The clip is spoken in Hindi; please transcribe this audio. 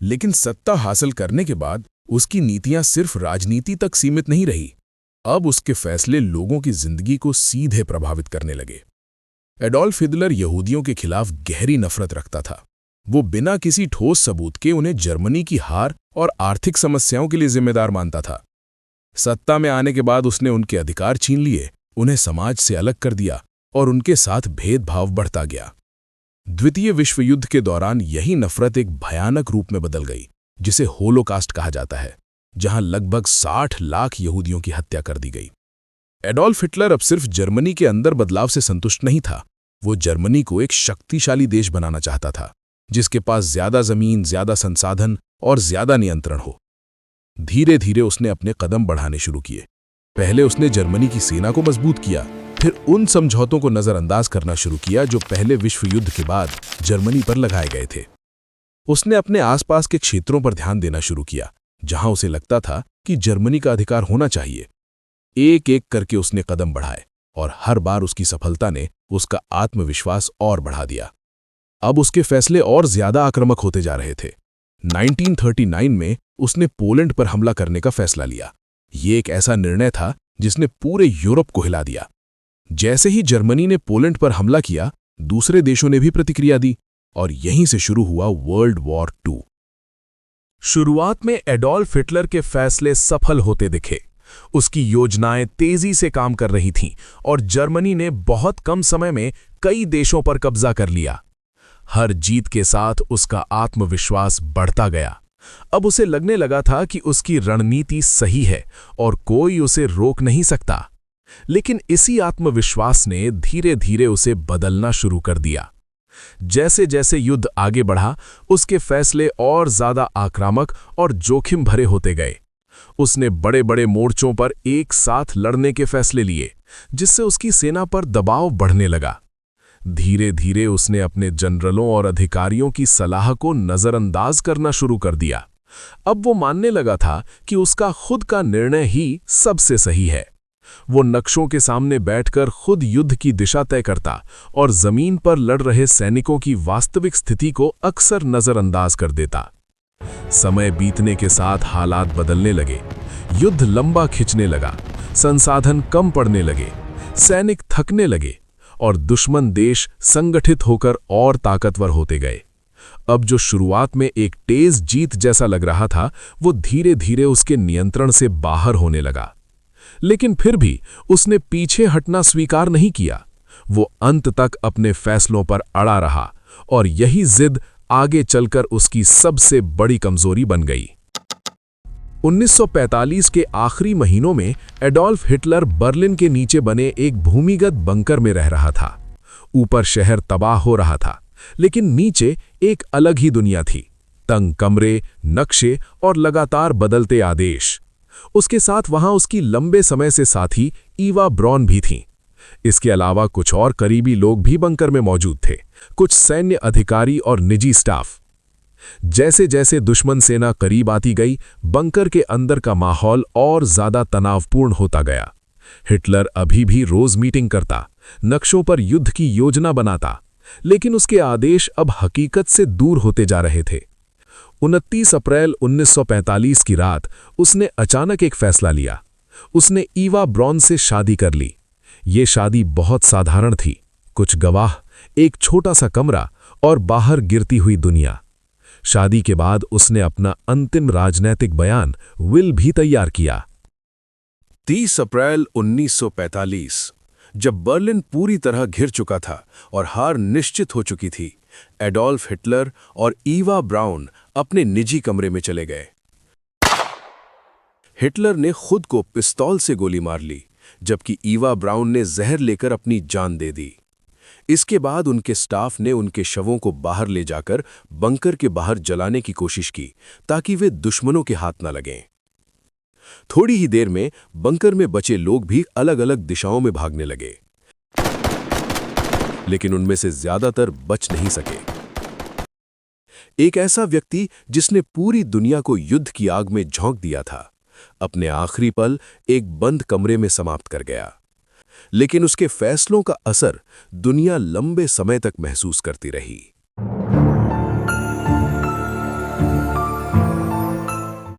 लेकिन सत्ता हासिल करने के बाद उसकी नीतियां सिर्फ राजनीति तक सीमित नहीं रही। अब उसके फैसले लोगों की जिंदगी को सीधे प्रभावित करने लगे। एडोल्फ हिटलर यहूदियों के खिलाफ गहरी नफरत रखता था। वो बिना किसी ठोस सबूत के उन्हें जर्मनी की हार और आर्थिक समस्याओं के लिए जिम्मेदार मानता था। सत्ता में आने के बाद उसने उनके अधिकार छीन लिए, उन्हें समाज से अलग कर दिया और उनके साथ भेदभाव बढ़ता गया। द्वितीय विश्व युद्ध के दौरान यही नफरत एक भयानक रूप में बदल गई, जिसे होलोकास्ट कहा जाता है, जहां लगभग 60 लाख यहूदियों की हत्या कर दी गई। एडोल्फ हिटलर अब सिर्फ जर्मनी के अंदर बदलाव से संतुष्ट नहीं था। वो जर्मनी को एक शक्तिशाली देश बनाना चाहता था, जिसके पास ज्यादा जमीन, ज्यादा संसाधन और ज्यादा नियंत्रण हो। धीरे धीरे उसने अपने कदम बढ़ाने शुरू किए। पहले उसने जर्मनी की सेना को मजबूत किया, फिर उन समझौतों को नजरअंदाज करना शुरू किया जो पहले विश्व युद्ध के बाद जर्मनी पर लगाए गए थे। उसने अपने आसपास के क्षेत्रों पर ध्यान देना शुरू किया, जहां उसे लगता था कि जर्मनी का अधिकार होना चाहिए। एक एक करके उसने कदम बढ़ाए और हर बार उसकी सफलता ने उसका आत्मविश्वास और बढ़ा दिया। अब उसके फैसले और ज्यादा आक्रामक होते जा रहे थे। 1939 में उसने पोलैंड पर हमला करने का फैसला लिया। ये एक ऐसा निर्णय था जिसने पूरे यूरोप को हिला दिया। जैसे ही जर्मनी ने पोलैंड पर हमला किया, दूसरे देशों ने भी प्रतिक्रिया दी और यहीं से शुरू हुआ वर्ल्ड वॉर 2। शुरुआत में एडोल्फ हिटलर के फैसले सफल होते दिखे। उसकी योजनाएं तेजी से काम कर रही थीं और जर्मनी ने बहुत कम समय में कई देशों पर कब्जा कर लिया। हर जीत के साथ उसका आत्मविश्वास बढ़ता गया। अब उसे लगने लगा था कि उसकी रणनीति सही है और कोई उसे रोक नहीं सकता। लेकिन इसी आत्मविश्वास ने धीरे धीरे उसे बदलना शुरू कर दिया। जैसे जैसे युद्ध आगे बढ़ा, उसके फैसले और ज्यादा आक्रामक और जोखिम भरे होते गए। उसने बड़े बड़े मोर्चों पर एक साथ लड़ने के फैसले लिए, जिससे उसकी सेना पर दबाव बढ़ने लगा। धीरे धीरे उसने अपने जनरलों और अधिकारियों की सलाह को नजरअंदाज करना शुरू कर दिया। अब वो मानने लगा था कि उसका खुद का निर्णय ही सबसे सही है। वो नक्शों के सामने बैठकर खुद युद्ध की दिशा तय करता और जमीन पर लड़ रहे सैनिकों की वास्तविक स्थिति को अक्सर नजरअंदाज कर देता। समय बीतने के साथ हालात बदलने लगे। युद्ध लंबा खिंचने लगा, संसाधन कम पड़ने लगे, सैनिक थकने लगे और दुश्मन देश संगठित होकर और ताकतवर होते गए। अब जो शुरुआत में एक तेज जीत जैसा लग रहा था, वो धीरे धीरे उसके नियंत्रण से बाहर होने लगा। लेकिन फिर भी उसने पीछे हटना स्वीकार नहीं किया। वो अंत तक अपने फैसलों पर अड़ा रहा और यही जिद आगे चलकर उसकी सबसे बड़ी कमजोरी बन गई। 1945 के आखिरी महीनों में एडोल्फ हिटलर बर्लिन के नीचे बने एक भूमिगत बंकर में रह रहा था। ऊपर शहर तबाह हो रहा था, लेकिन नीचे एक अलग ही दुनिया थी। तंग कमरे, नक्शे और लगातार बदलते आदेश। उसके साथ वहां उसकी लंबे समय से साथी ईवा ब्रॉन भी थीं। इसके अलावा कुछ और करीबी लोग भी बंकर में मौजूद थे, कुछ सैन्य अधिकारी और निजी स्टाफ। जैसे जैसे दुश्मन सेना करीब आती गई, बंकर के अंदर का माहौल और ज्यादा तनावपूर्ण होता गया। हिटलर अभी भी रोज मीटिंग करता, नक्शों पर युद्ध की योजना बनाता, लेकिन उसके आदेश अब हकीकत से दूर होते जा रहे थे। 29 अप्रैल 1945 की रात उसने अचानक एक फैसला लिया। उसने ईवा ब्रॉन से शादी कर ली। ये शादी बहुत साधारण थी। कुछ गवाह, एक छोटा सा कमरा और बाहर गिरती हुई दुनिया। शादी के बाद उसने अपना अंतिम राजनैतिक बयान विल भी तैयार किया। 30 अप्रैल 1945, जब बर्लिन पूरी तरह घिर चुका था और हार निश्चित हो चुकी थी, एडोल्फ हिटलर और ईवा ब्राउन अपने निजी कमरे में चले गए। हिटलर ने खुद को पिस्तौल से गोली मार ली, जबकि ईवा ब्राउन ने जहर लेकर अपनी जान दे दी। इसके बाद उनके स्टाफ ने उनके शवों को बाहर ले जाकर बंकर के बाहर जलाने की कोशिश की, ताकि वे दुश्मनों के हाथ न लगें। थोड़ी ही देर में बंकर में बचे लोग भी अलग अलग दिशाओं में भागने लगे, लेकिन उनमें से ज्यादातर बच नहीं सके। एक ऐसा व्यक्ति जिसने पूरी दुनिया को युद्ध की आग में झोंक दिया था, अपने आखिरी पल एक बंद कमरे में समाप्त कर गया। लेकिन उसके फैसलों का असर दुनिया लंबे समय तक महसूस करती रही।